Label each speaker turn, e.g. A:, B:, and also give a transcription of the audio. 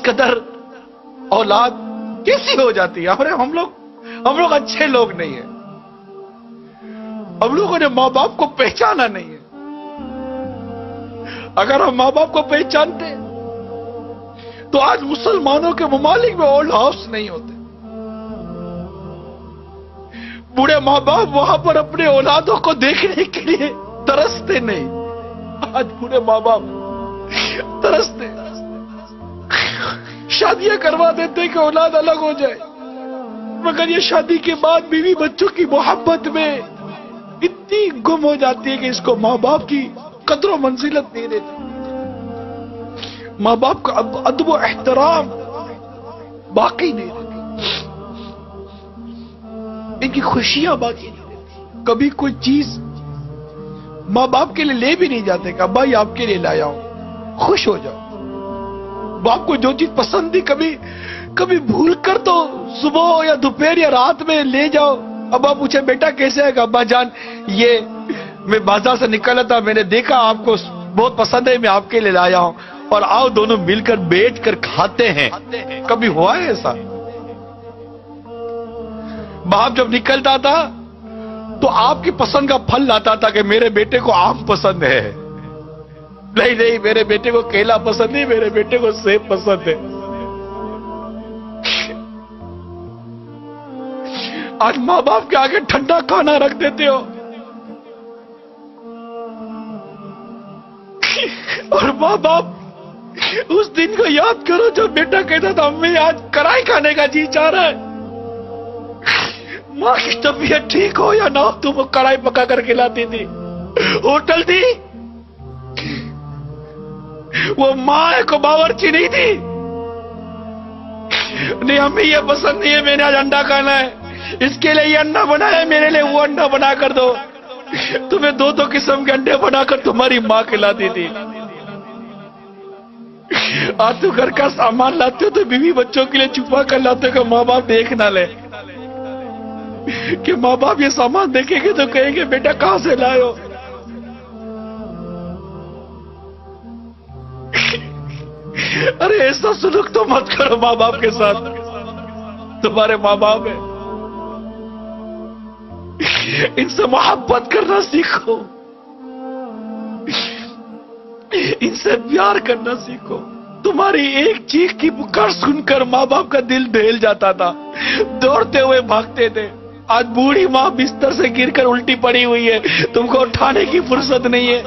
A: قدر اولاد کیسی ہو جاتی ہے. ہم لوگ اچھے لوگ نہیں ہیں. ہم لوگوں نے ماں باپ کو پہچانا نہیں ہے. اگر ہم ماں باپ کو پہچانتے تو آج مسلمانوں کے ممالک میں اولڈ ہاؤس نہیں ہوتے. بوڑھے ماں باپ وہاں پر اپنے اولادوں کو دیکھنے کے لیے ترستے نہیں. آج بوڑھے ماں باپ ترستے, شادیاں کروا دیتے کہ اولاد الگ ہو جائے, مگر یہ شادی کے بعد بیوی بچوں کی محبت میں اتنی گم ہو جاتی ہے کہ اس کو ماں باپ کی قدر و منزلت نہیں دیتے. ماں باپ کا ادب و احترام باقی نہیں رہتی, ان کی خوشیاں باقی نہیں رہتی. کبھی کوئی چیز ماں باپ کے لیے لے بھی نہیں جاتے کہ بھائی آپ کے لیے لایا ہوں, خوش ہو جاؤ. باپ کو جو چیز پسند تھی کبھی بھول کر تو صبح یا دوپہر یا رات میں لے جاؤ. ابا پوچھے بیٹا کیسے ہے؟ ابا جان یہ میں بازار سے نکلا تھا, میں نے دیکھا آپ کو بہت پسند ہے, میں آپ کے لیے لایا ہوں, اور آؤ دونوں مل کر بیٹھ کر کھاتے ہیں. کبھی ہوا ہے ایسا؟ باپ جب نکلتا تھا تو آپ کی پسند کا پھل لاتا تھا کہ میرے بیٹے کو آم پسند ہے, نہیں میرے بیٹے کو کیلا پسند نہیں, میرے بیٹے کو سیب پسند ہے. آج ماں باپ کے آگے ٹھنڈا کھانا رکھ دیتے ہو, اور ماں باپ اس دن کو یاد کرو جب بیٹا کہتا تھا امی آج کڑھائی کھانے کا جی چاہ رہا ہے. ماں کی طبیعت ٹھیک ہو یا نہ ہو تم وہ کڑھائی پکا کر کھلاتی تھی. ہوٹل تھی, وہ ماں کو باورچی نہیں تھی. نہیں امی یہ پسند نہیں ہے, میں نے آج انڈا کھانا ہے, اس کے لیے یہ انڈا بنایا ہے, میرے لیے وہ انڈا بنا کر دو. تمہیں دو قسم کے انڈے بنا کر تمہاری ماں کھلاتی تھی. آج تو گھر کا سامان لاتے ہو تو بیوی بچوں کے لیے چھپا کر لاتے ہو کہ ماں باپ دیکھ نہ لے, کہ ماں باپ یہ سامان دیکھیں گے تو کہیں گے بیٹا کہاں سے لائے ہو. ارے ایسا سلوک تو مت کرو ماں باپ کے ساتھ, تمہارے ماں باپ ہیں, ان سے محبت کرنا سیکھو, ان سے پیار کرنا سیکھو. تمہاری ایک چیخ کی پکار سن کر ماں باپ کا دل دہل جاتا تھا, دوڑتے ہوئے بھاگتے تھے. آج بوڑھی ماں بستر سے گر کر الٹی پڑی ہوئی ہے, تم کو اٹھانے کی فرصت نہیں ہے.